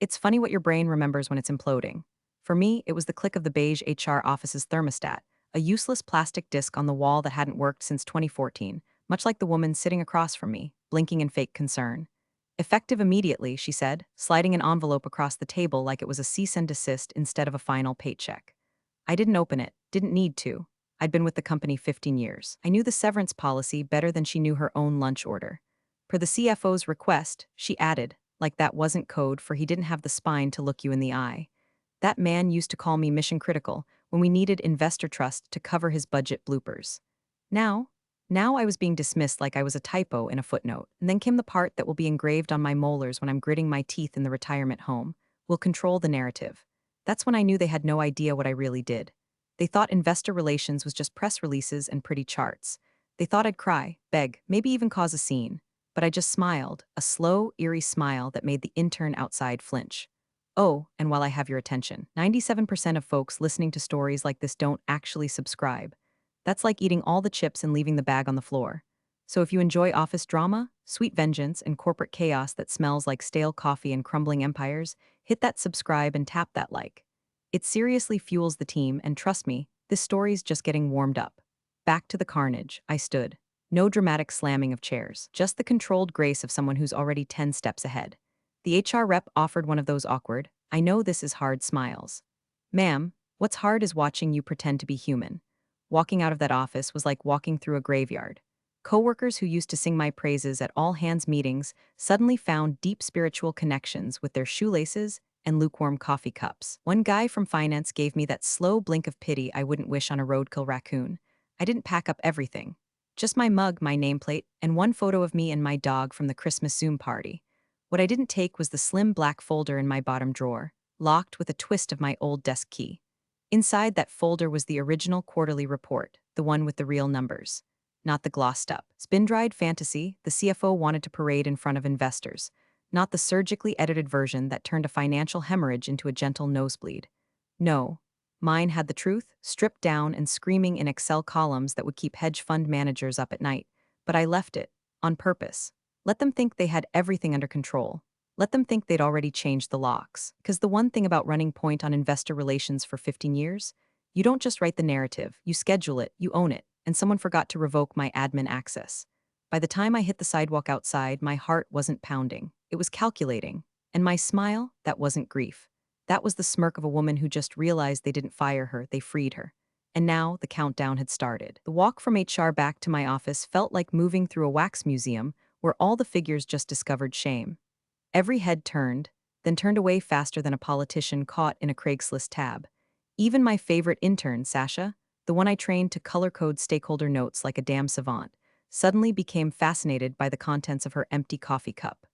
It's funny what your brain remembers when it's imploding. For me, it was the click of the beige HR office's thermostat, a useless plastic disc on the wall that hadn't worked since 2014, much like the woman sitting across from me, blinking in fake concern. Effective immediately, she said, sliding an envelope across the table like it was a cease and desist instead of a final paycheck. I didn't open it, didn't need to. I'd been with the company 15 years. I knew the severance policy better than she knew her own lunch order. Per the CFO's request, she added, like that wasn't code for he didn't have the spine to look you in the eye. That man used to call me mission critical when we needed investor trust to cover his budget bloopers. Now, now I was being dismissed like I was a typo in a footnote, and then came the part that will be engraved on my molars when I'm gritting my teeth in the retirement home. Will control the narrative. That's when I knew they had no idea what I really did. They thought investor relations was just press releases and pretty charts. They thought I'd cry, beg, maybe even cause a scene. But I just smiled, a slow, eerie smile that made the intern outside flinch. Oh, and while I have your attention, 97% of folks listening to stories like this don't actually subscribe. That's like eating all the chips and leaving the bag on the floor. So if you enjoy office drama, sweet vengeance, and corporate chaos that smells like stale coffee and crumbling empires, hit that subscribe and tap that like. It seriously fuels the team, and trust me, this story's just getting warmed up. Back to the carnage, I stood. No dramatic slamming of chairs, just the controlled grace of someone who's already 10 steps ahead. The HR rep offered one of those awkward, I know this is hard smiles. Ma'am, what's hard is watching you pretend to be human. Walking out of that office was like walking through a graveyard. Coworkers who used to sing my praises at all hands meetings suddenly found deep spiritual connections with their shoelaces and lukewarm coffee cups. One guy from finance gave me that slow blink of pity I wouldn't wish on a roadkill raccoon. I didn't pack up everything. Just my mug, my nameplate, and one photo of me and my dog from the Christmas Zoom party. What I didn't take was the slim black folder in my bottom drawer, locked with a twist of my old desk key. Inside that folder was the original quarterly report, the one with the real numbers, not the glossed up, spin-dried fantasy the CFO wanted to parade in front of investors, not the surgically edited version that turned a financial hemorrhage into a gentle nosebleed. No, mine had the truth, stripped down and screaming in Excel columns that would keep hedge fund managers up at night. But I left it, on purpose. Let them think they had everything under control. Let them think they'd already changed the locks. Because the one thing about running point on investor relations for 15 years, you don't just write the narrative, you schedule it, you own it, and someone forgot to revoke my admin access. By the time I hit the sidewalk outside, my heart wasn't pounding. It was calculating. And my smile, that wasn't grief. That was the smirk of a woman who just realized they didn't fire her, they freed her. And now the countdown had started. The walk from HR back to my office felt like moving through a wax museum where all the figures just discovered shame. Every head turned, then turned away faster than a politician caught in a Craigslist tab. Even my favorite intern, Sasha, the one I trained to color code stakeholder notes like a damn savant, suddenly became fascinated by the contents of her empty coffee cup.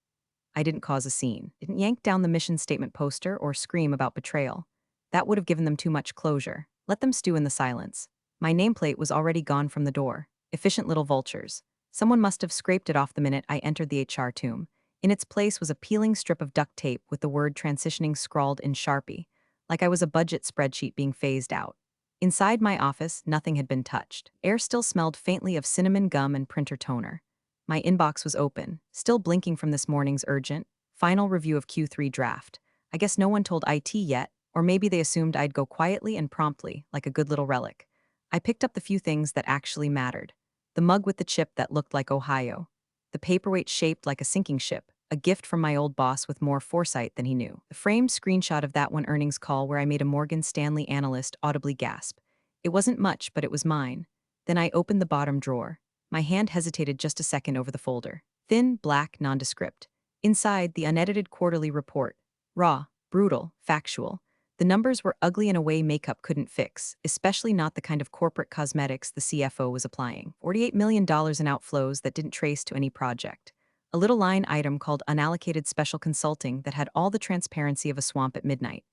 I didn't cause a scene, didn't yank down the mission statement poster or scream about betrayal. That would have given them too much closure. Let them stew in the silence. My nameplate was already gone from the door. Efficient little vultures. Someone must have scraped it off the minute I entered the HR tomb. In its place was a peeling strip of duct tape with the word transitioning scrawled in Sharpie, like I was a budget spreadsheet being phased out. Inside my office, nothing had been touched. Air still smelled faintly of cinnamon gum and printer toner. My inbox was open, still blinking from this morning's urgent, final review of Q3 draft. I guess no one told IT yet, or maybe they assumed I'd go quietly and promptly, like a good little relic. I picked up the few things that actually mattered. The mug with the chip that looked like Ohio. The paperweight shaped like a sinking ship, a gift from my old boss with more foresight than he knew. The framed screenshot of that one earnings call where I made a Morgan Stanley analyst audibly gasp. It wasn't much, but it was mine. Then I opened the bottom drawer. My hand hesitated just a second over the folder. Thin, black, nondescript. Inside, the unedited quarterly report. Raw, brutal, factual. The numbers were ugly in a way makeup couldn't fix, especially not the kind of corporate cosmetics the CFO was applying. $48 million in outflows that didn't trace to any project. A little line item called unallocated special consulting that had all the transparency of a swamp at midnight.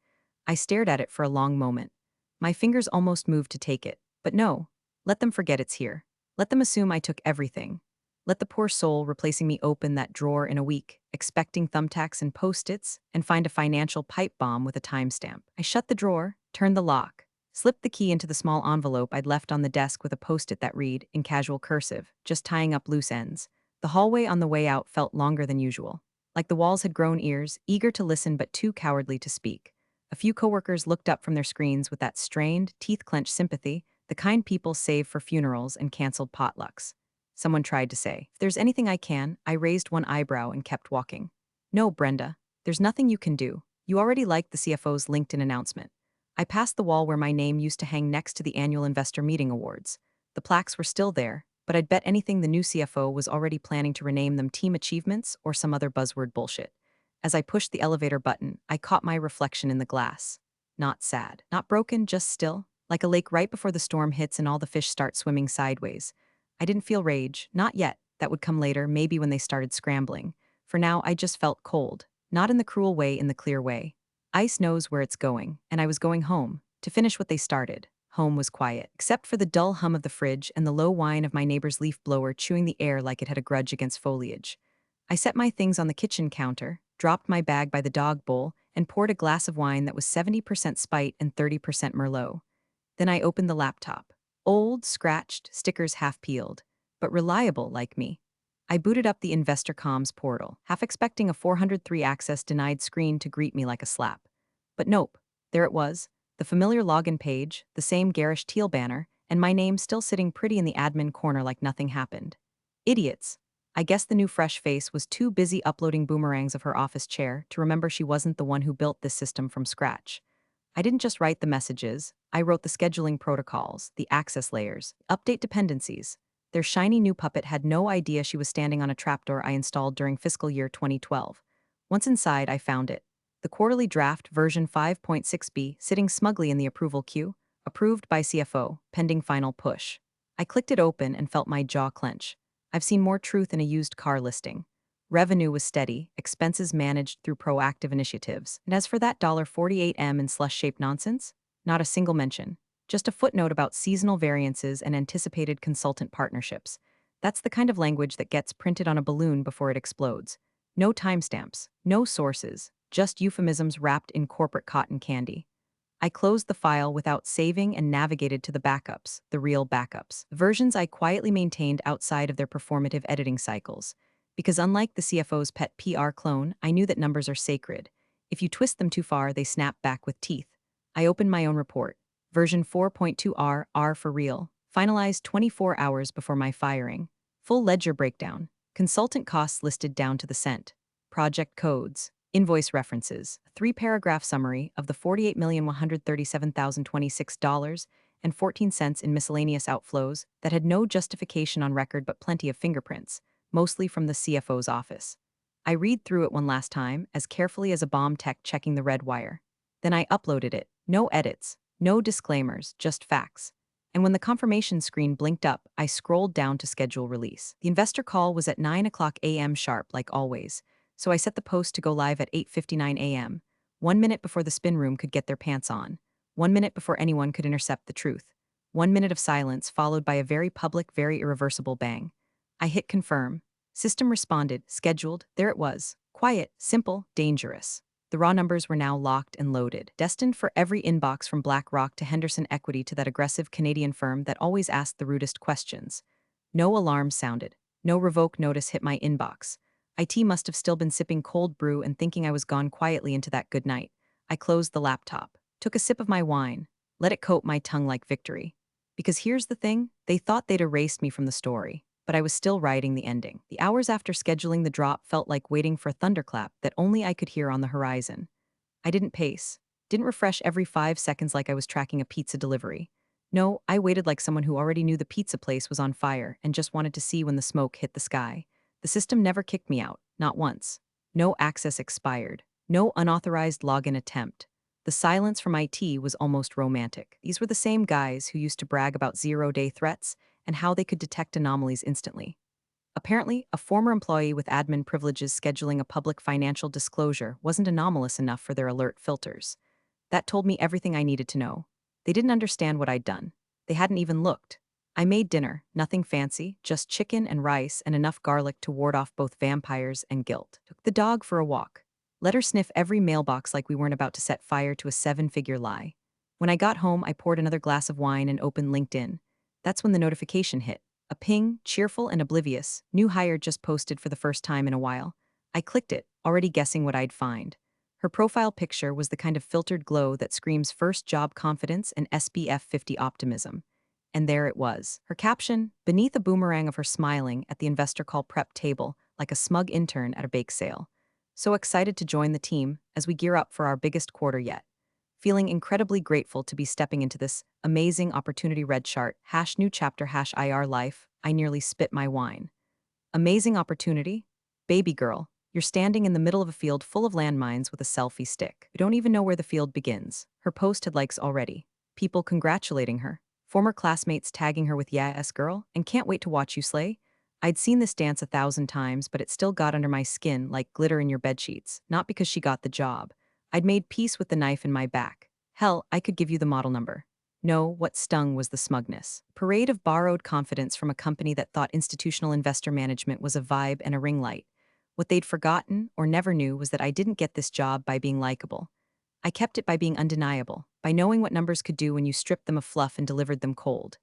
I stared at it for a long moment. My fingers almost moved to take it, but no. Let them forget it's here. Let them assume I took everything. Let the poor soul replacing me open that drawer in a week, expecting thumbtacks and post-its, and find a financial pipe bomb with a timestamp. I shut the drawer, turned the lock, slipped the key into the small envelope I'd left on the desk with a post-it that read, in casual cursive, just tying up loose ends. The hallway on the way out felt longer than usual. Like the walls had grown ears, eager to listen but too cowardly to speak. A few coworkers looked up from their screens with that strained, teeth-clenched sympathy, the kind people save for funerals and canceled potlucks. Someone tried to say, "If there's anything I can," I raised one eyebrow and kept walking. "No, Brenda, there's nothing you can do. You already liked the CFO's LinkedIn announcement." I passed the wall where my name used to hang next to the annual investor meeting awards. The plaques were still there, but I'd bet anything the new CFO was already planning to rename them Team Achievements or some other buzzword bullshit. As I pushed the elevator button, I caught my reflection in the glass. Not sad, not broken, just still, like a lake right before the storm hits and all the fish start swimming sideways. I didn't feel rage, not yet. That would come later, maybe when they started scrambling. For now, I just felt cold, not in the cruel way, in the clear way. Ice knows where it's going, and I was going home, to finish what they started. Home was quiet, except for the dull hum of the fridge and the low whine of my neighbor's leaf blower chewing the air like it had a grudge against foliage. I set my things on the kitchen counter, dropped my bag by the dog bowl, and poured a glass of wine that was 70% spite and 30% Merlot. Then I opened the laptop. Old, scratched, stickers half peeled, but reliable like me. I booted up the Investor Comms portal, half expecting a 403 access denied screen to greet me like a slap. But nope, there it was, the familiar login page, the same garish teal banner, and my name still sitting pretty in the admin corner like nothing happened. Idiots. I guess the new fresh face was too busy uploading boomerangs of her office chair to remember she wasn't the one who built this system from scratch. I didn't just write the messages, I wrote the scheduling protocols, the access layers, update dependencies. Their shiny new puppet had no idea she was standing on a trapdoor I installed during fiscal year 2012. Once inside, I found it. The quarterly draft version 5.6b sitting smugly in the approval queue, approved by CFO, pending final push. I clicked it open and felt my jaw clench. I've seen more truth in a used car listing. Revenue was steady, expenses managed through proactive initiatives. And as for that $48M in slush-shaped nonsense, not a single mention. Just a footnote about seasonal variances and anticipated consultant partnerships. That's the kind of language that gets printed on a balloon before it explodes. No timestamps, no sources, just euphemisms wrapped in corporate cotton candy. I closed the file without saving and navigated to the backups, the real backups, versions I quietly maintained outside of their performative editing cycles. Because unlike the CFO's pet PR clone, I knew that numbers are sacred. If you twist them too far, they snap back with teeth. I opened my own report. Version 4.2R, R for real, finalized 24 hours before my firing. Full ledger breakdown. Consultant costs listed down to the cent. Project codes. Invoice references, a 3-paragraph summary of the $48,137,026.14 in miscellaneous outflows that had no justification on record but plenty of fingerprints, mostly from the CFO's office. I read through it one last time, as carefully as a bomb tech checking the red wire. Then I uploaded it. No edits, no disclaimers, just facts. And when the confirmation screen blinked up, I scrolled down to schedule release. The investor call was at 9 a.m. sharp, like always. So I set the post to go live at 8:59 a.m., 1 minute before the spin room could get their pants on, 1 minute before anyone could intercept the truth. 1 minute of silence followed by a very public, very irreversible bang. I hit confirm. System responded, scheduled, there it was. Quiet, simple, dangerous. The raw numbers were now locked and loaded, destined for every inbox from BlackRock to Henderson Equity to that aggressive Canadian firm that always asked the rudest questions. No alarms sounded. No revoke notice hit my inbox. IT must have still been sipping cold brew and thinking I was gone quietly into that good night. I closed the laptop, took a sip of my wine, let it coat my tongue like victory. Because here's the thing, they thought they'd erased me from the story, but I was still writing the ending. The hours after scheduling the drop felt like waiting for a thunderclap that only I could hear on the horizon. I didn't pace, didn't refresh every 5 seconds like I was tracking a pizza delivery. No, I waited like someone who already knew the pizza place was on fire and just wanted to see when the smoke hit the sky. The system never kicked me out, not once. No access expired. No unauthorized login attempt. The silence from IT was almost romantic. These were the same guys who used to brag about zero-day threats and how they could detect anomalies instantly. Apparently, a former employee with admin privileges scheduling a public financial disclosure wasn't anomalous enough for their alert filters. That told me everything I needed to know. They didn't understand what I'd done. They hadn't even looked. I made dinner, nothing fancy, just chicken and rice and enough garlic to ward off both vampires and guilt. Took the dog for a walk. Let her sniff every mailbox like we weren't about to set fire to a 7-figure lie. When I got home, I poured another glass of wine and opened LinkedIn. That's when the notification hit. A ping, cheerful and oblivious, new hire just posted for the first time in a while. I clicked it, already guessing what I'd find. Her profile picture was the kind of filtered glow that screams first job confidence and SPF 50 optimism. And there it was. Her caption, beneath a boomerang of her smiling at the investor call prep table like a smug intern at a bake sale. So excited to join the team as we gear up for our biggest quarter yet. Feeling incredibly grateful to be stepping into this amazing opportunity red chart, #new chapter #IR life, I nearly spit my wine. Amazing opportunity? Baby girl, you're standing in the middle of a field full of landmines with a selfie stick. You don't even know where the field begins. Her post had likes already. People congratulating her. Former classmates tagging her with "yes, girl," and "can't wait to watch you slay." I'd seen this dance 1,000 times, but it still got under my skin like glitter in your bedsheets, not because she got the job. I'd made peace with the knife in my back. Hell, I could give you the model number. No, what stung was the smugness. Parade of borrowed confidence from a company that thought institutional investor management was a vibe and a ring light. What they'd forgotten or never knew was that I didn't get this job by being likable. I kept it by being undeniable, by knowing what numbers could do when you stripped them of fluff and delivered them cold.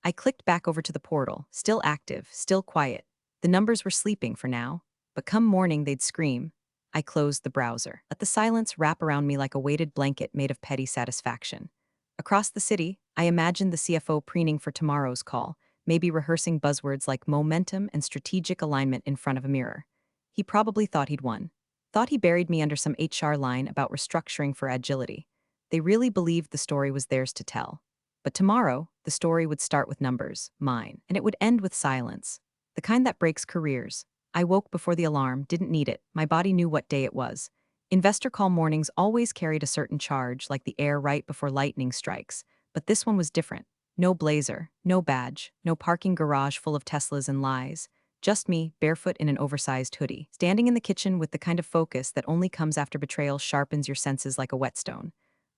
I clicked back over to the portal, still active, still quiet. The numbers were sleeping for now, but come morning they'd scream. I closed the browser. Let the silence wrap around me like a weighted blanket made of petty satisfaction. Across the city, I imagined the CFO preening for tomorrow's call, maybe rehearsing buzzwords like momentum and strategic alignment in front of a mirror. He probably thought he'd won. Thought he buried me under some HR line about restructuring for agility. They really believed the story was theirs to tell. But tomorrow, the story would start with numbers, mine, and it would end with silence. The kind that breaks careers. I woke before the alarm, didn't need it, my body knew what day it was. Investor call mornings always carried a certain charge, like the air right before lightning strikes, but this one was different. No blazer, no badge, no parking garage full of Teslas and lies. Just me, barefoot in an oversized hoodie, standing in the kitchen with the kind of focus that only comes after betrayal sharpens your senses like a whetstone.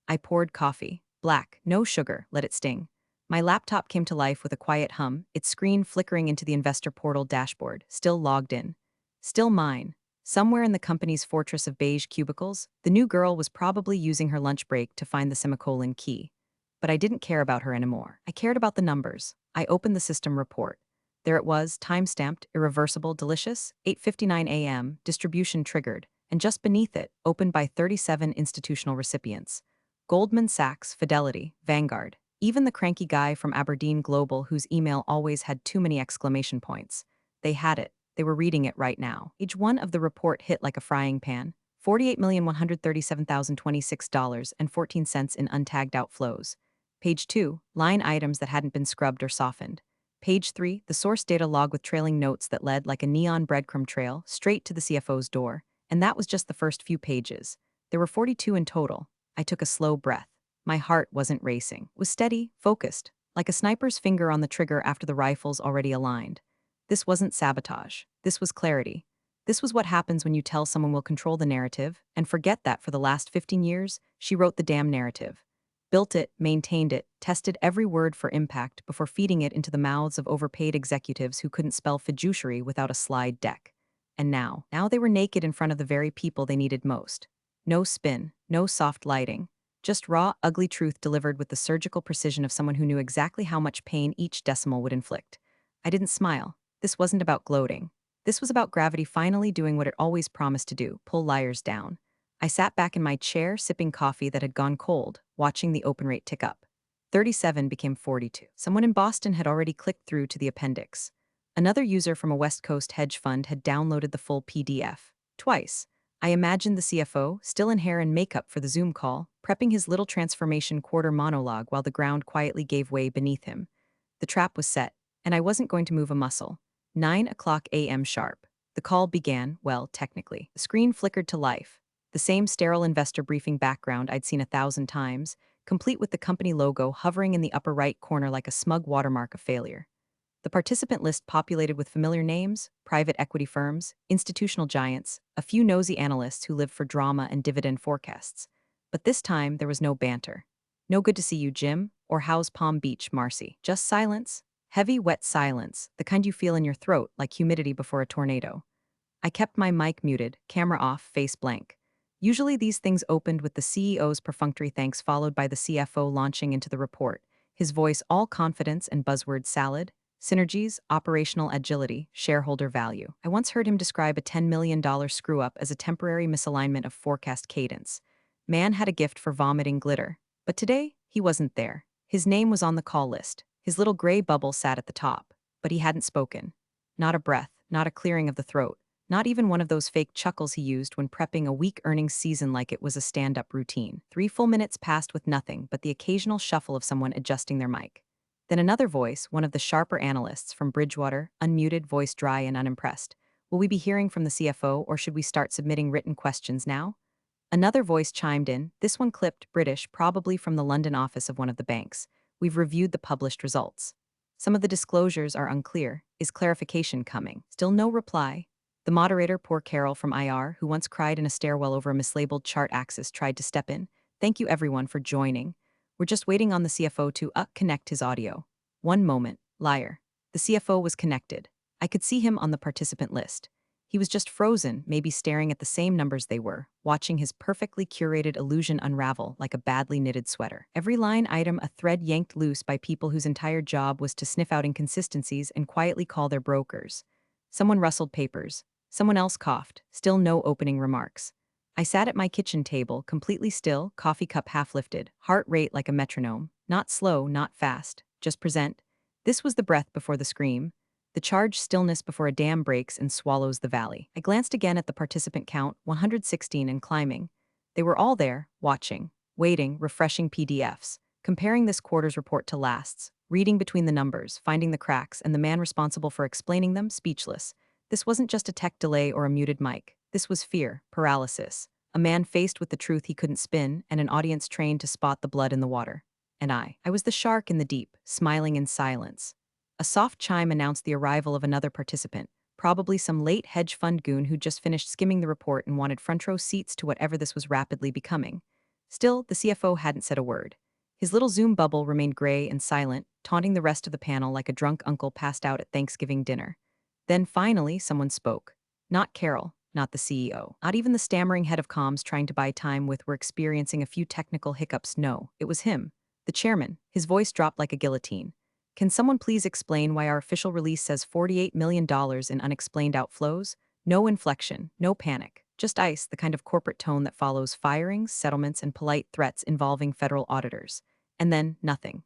I poured coffee. Black, no sugar, let it sting. My laptop came to life with a quiet hum, its screen flickering into the investor portal dashboard, still logged in. Still mine. Somewhere in the company's fortress of beige cubicles, the new girl was probably using her lunch break to find the semicolon key. But I didn't care about her anymore. I cared about the numbers. I opened the system report. There it was, time-stamped, irreversible, delicious, 8:59 a.m., distribution triggered, and just beneath it, opened by 37 institutional recipients. Goldman Sachs, Fidelity, Vanguard, even the cranky guy from Aberdeen Global whose email always had too many exclamation points. They had it. They were reading it right now. Page 1 of the report hit like a frying pan. $48,137,026.14 in untagged outflows. Page 2, line items that hadn't been scrubbed or softened. Page 3, the source data log with trailing notes that led like a neon breadcrumb trail straight to the CFO's door. And that was just the first few pages. There were 42 in total. I took a slow breath. My heart wasn't racing. It was steady, focused, like a sniper's finger on the trigger after the rifle's already aligned. This wasn't sabotage. This was clarity. This was what happens when you tell someone will control the narrative, and forget that for the last 15 years, she wrote the damn narrative. Built it, maintained it, tested every word for impact before feeding it into the mouths of overpaid executives who couldn't spell fiduciary without a slide deck. And now they were naked in front of the very people they needed most. No spin, no soft lighting. Just raw, ugly truth delivered with the surgical precision of someone who knew exactly how much pain each decimal would inflict. I didn't smile. This wasn't about gloating. This was about gravity finally doing what it always promised to do, pull liars down. I sat back in my chair, sipping coffee that had gone cold, watching the open rate tick up. 37 became 42. Someone in Boston had already clicked through to the appendix. Another user from a West Coast hedge fund had downloaded the full PDF. Twice. I imagined the CFO, still in hair and makeup for the Zoom call, prepping his little transformation quarter monologue while the ground quietly gave way beneath him. The trap was set, and I wasn't going to move a muscle. 9 a.m. sharp. The call began, well, technically. The screen flickered to life. The same sterile investor briefing background I'd seen 1,000 times, complete with the company logo hovering in the upper right corner like a smug watermark of failure. The participant list populated with familiar names, private equity firms, institutional giants, a few nosy analysts who live for drama and dividend forecasts. But this time, there was no banter. No good to see you, Jim, or how's Palm Beach, Marcy. Just silence. Heavy, wet silence, the kind you feel in your throat like humidity before a tornado. I kept my mic muted, camera off, face blank. Usually these things opened with the CEO's perfunctory thanks followed by the CFO launching into the report, his voice all confidence and buzzword salad. Synergies, operational agility, shareholder value. I once heard him describe a $10 million screw-up as a temporary misalignment of forecast cadence. Man had a gift for vomiting glitter. But today, he wasn't there. His name was on the call list. His little gray bubble sat at the top. But he hadn't spoken. Not a breath, not a clearing of the throat, not even one of those fake chuckles he used when prepping a weak earnings season like it was a stand-up routine. 3 full minutes passed with nothing but the occasional shuffle of someone adjusting their mic. Then another voice, one of the sharper analysts from Bridgewater, unmuted, voice dry and unimpressed. Will we be hearing from the CFO, or should we start submitting written questions now? Another voice chimed in, this one clipped, British, probably from the London office of one of the banks. We've reviewed the published results. Some of the disclosures are unclear. Is clarification coming? Still no reply. The moderator, poor Carol from IR, who once cried in a stairwell over a mislabeled chart axis, tried to step in. Thank you everyone for joining. We're just waiting on the CFO to connect his audio. One moment, liar. The CFO was connected. I could see him on the participant list. He was just frozen, maybe staring at the same numbers they were, watching his perfectly curated illusion unravel like a badly knitted sweater. Every line item a thread yanked loose by people whose entire job was to sniff out inconsistencies and quietly call their brokers. Someone rustled papers. Someone else coughed. Still no opening remarks. I sat at my kitchen table, completely still, coffee cup half lifted, heart rate like a metronome. Not slow, not fast. Just present. This was the breath before the scream. The charged stillness before a dam breaks and swallows the valley. I glanced again at the participant count, 116 and climbing. They were all there, watching, waiting, refreshing PDFs, comparing this quarter's report to last's, reading between the numbers, finding the cracks, and the man responsible for explaining them speechless. This wasn't just a tech delay or a muted mic. This was fear, paralysis. A man faced with the truth he couldn't spin, and an audience trained to spot the blood in the water. And I was the shark in the deep, smiling in silence. A soft chime announced the arrival of another participant, probably some late hedge fund goon who'd just finished skimming the report and wanted front row seats to whatever this was rapidly becoming. Still, the CFO hadn't said a word. His little Zoom bubble remained gray and silent, taunting the rest of the panel like a drunk uncle passed out at Thanksgiving dinner. Then finally, someone spoke. Not Carol, not the CEO, not even the stammering head of comms trying to buy time with we're experiencing a few technical hiccups. No, it was him, the chairman. His voice dropped like a guillotine. Can someone please explain why our official release says $48 million in unexplained outflows? No inflection, no panic, just ice, the kind of corporate tone that follows firings, settlements, and polite threats involving federal auditors. And then nothing.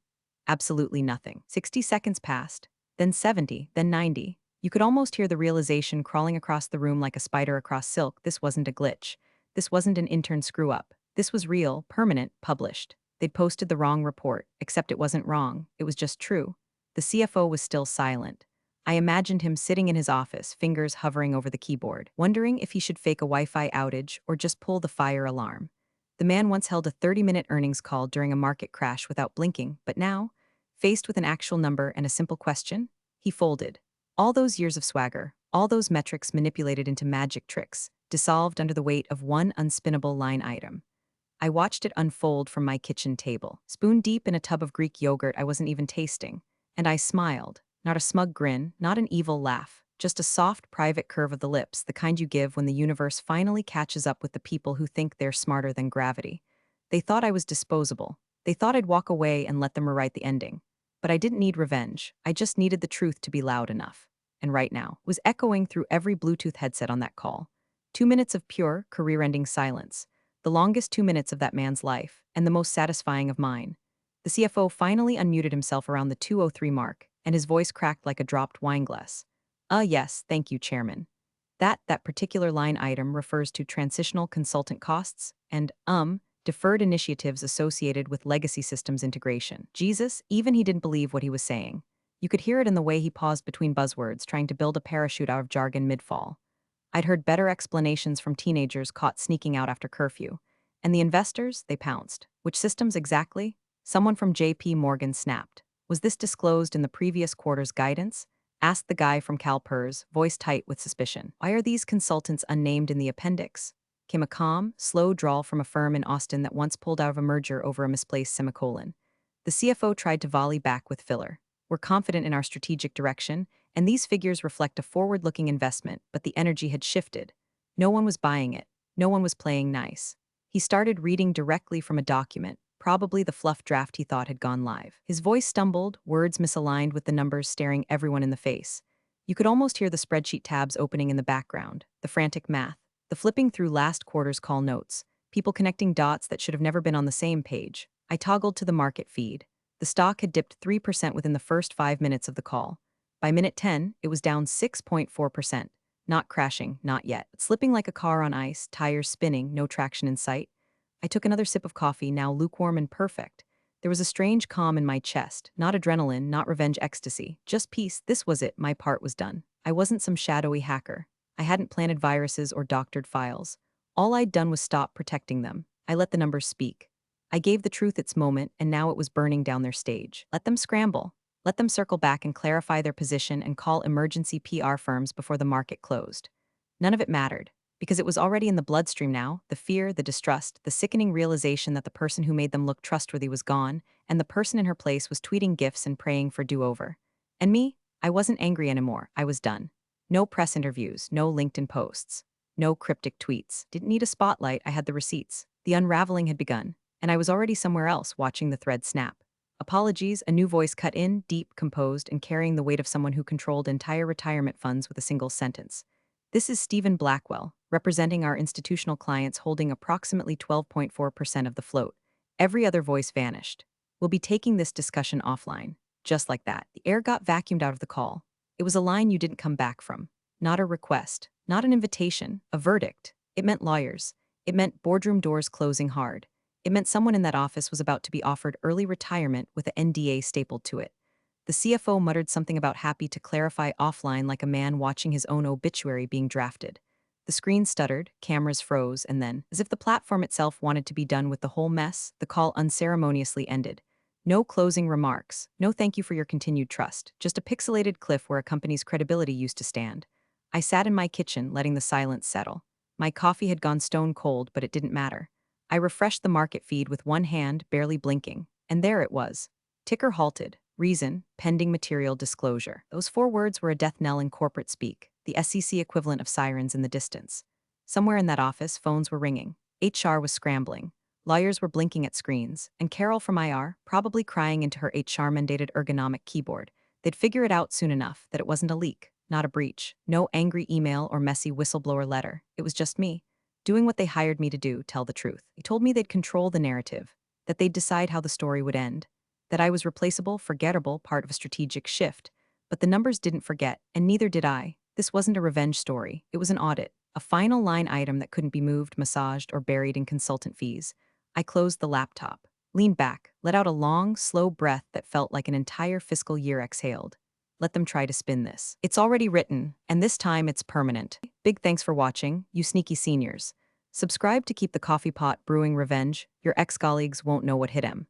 Absolutely nothing. 60 seconds passed, then 70, then 90. You could almost hear the realization crawling across the room like a spider across silk. This wasn't a glitch. This wasn't an intern screw-up. This was real, permanent, published. They'd posted the wrong report, except it wasn't wrong, it was just true. The CFO was still silent. I imagined him sitting in his office, fingers hovering over the keyboard, wondering if he should fake a Wi-Fi outage or just pull the fire alarm. The man once held a 30-minute earnings call during a market crash without blinking, but now, faced with an actual number and a simple question, he folded. All those years of swagger, all those metrics manipulated into magic tricks, dissolved under the weight of one unspinnable line item. I watched it unfold from my kitchen table, spoon deep in a tub of Greek yogurt I wasn't even tasting. And I smiled, not a smug grin, not an evil laugh, just a soft, private curve of the lips, the kind you give when the universe finally catches up with the people who think they're smarter than gravity. They thought I was disposable. They thought I'd walk away and let them rewrite the ending. But I didn't need revenge. I just needed the truth to be loud enough. And right now, was echoing through every Bluetooth headset on that call. 2 minutes of pure, career-ending silence. The longest 2 minutes of that man's life, and the most satisfying of mine. The CFO finally unmuted himself around the 2:03 mark, and his voice cracked like a dropped wineglass. Yes, thank you, Chairman. That particular line item refers to transitional consultant costs and, deferred initiatives associated with legacy systems integration. Jesus, even he didn't believe what he was saying. You could hear it in the way he paused between buzzwords, trying to build a parachute out of jargon mid-fall. I'd heard better explanations from teenagers caught sneaking out after curfew. And the investors, they pounced. Which systems exactly? Someone from JP Morgan snapped. Was this disclosed in the previous quarter's guidance? Asked the guy from CalPERS, voice tight with suspicion. Why are these consultants unnamed in the appendix? Came a calm, slow drawl from a firm in Austin that once pulled out of a merger over a misplaced semicolon. The CFO tried to volley back with filler. We're confident in our strategic direction, and these figures reflect a forward-looking investment, but the energy had shifted. No one was buying it. No one was playing nice. He started reading directly from a document, probably the fluff draft he thought had gone live. His voice stumbled, words misaligned with the numbers staring everyone in the face. You could almost hear the spreadsheet tabs opening in the background, the frantic math, the flipping through last quarter's call notes, people connecting dots that should have never been on the same page. I toggled to the market feed. The stock had dipped 3% within the first 5 minutes of the call. By minute 10, it was down 6.4%. Not crashing, not yet, but slipping like a car on ice, tires spinning, no traction in sight. I took another sip of coffee, now lukewarm and perfect. There was a strange calm in my chest, not adrenaline, not revenge ecstasy, just peace. This was it, my part was done. I wasn't some shadowy hacker. I hadn't planted viruses or doctored files. All I'd done was stop protecting them. I let the numbers speak. I gave the truth its moment, and now it was burning down their stage. Let them scramble. Let them circle back and clarify their position and call emergency PR firms before the market closed. None of it mattered, because it was already in the bloodstream now, the fear, the distrust, the sickening realization that the person who made them look trustworthy was gone, and the person in her place was tweeting gifs and praying for do-over. And me? I wasn't angry anymore, I was done. No press interviews, no LinkedIn posts, no cryptic tweets. Didn't need a spotlight, I had the receipts. The unraveling had begun, and I was already somewhere else watching the thread snap. Apologies, a new voice cut in, deep, composed, and carrying the weight of someone who controlled entire retirement funds with a single sentence. This is Stephen Blackwell, representing our institutional clients holding approximately 12.4% of the float. Every other voice vanished. We'll be taking this discussion offline. Just like that, the air got vacuumed out of the call. It was a line you didn't come back from. Not a request, not an invitation, a verdict. It meant lawyers. It meant boardroom doors closing hard. It meant someone in that office was about to be offered early retirement with an NDA stapled to it. The CFO muttered something about happy to clarify offline like a man watching his own obituary being drafted. The screen stuttered, cameras froze, and then, as if the platform itself wanted to be done with the whole mess, the call unceremoniously ended. No closing remarks, no thank you for your continued trust, just a pixelated cliff where a company's credibility used to stand. I sat in my kitchen, letting the silence settle. My coffee had gone stone cold, but it didn't matter. I refreshed the market feed with one hand, barely blinking, and there it was. Ticker halted. Reason, pending material disclosure. Those 4 words were a death knell in corporate speak, the SEC equivalent of sirens in the distance. Somewhere in that office, phones were ringing. HR was scrambling. Lawyers were blinking at screens, and Carol from IR, probably crying into her HR-mandated ergonomic keyboard. They'd figure it out soon enough that it wasn't a leak, not a breach, no angry email or messy whistleblower letter. It was just me, doing what they hired me to do, tell the truth. They told me they'd control the narrative, that they'd decide how the story would end, that I was replaceable, forgettable, part of a strategic shift. But the numbers didn't forget, and neither did I. This wasn't a revenge story. It was an audit, a final line item that couldn't be moved, massaged, or buried in consultant fees. I closed the laptop, leaned back, let out a long, slow breath that felt like an entire fiscal year exhaled. Let them try to spin this. It's already written, and this time it's permanent. Big thanks for watching, you sneaky seniors. Subscribe to keep the coffee pot brewing revenge. Your ex-colleagues won't know what hit 'em.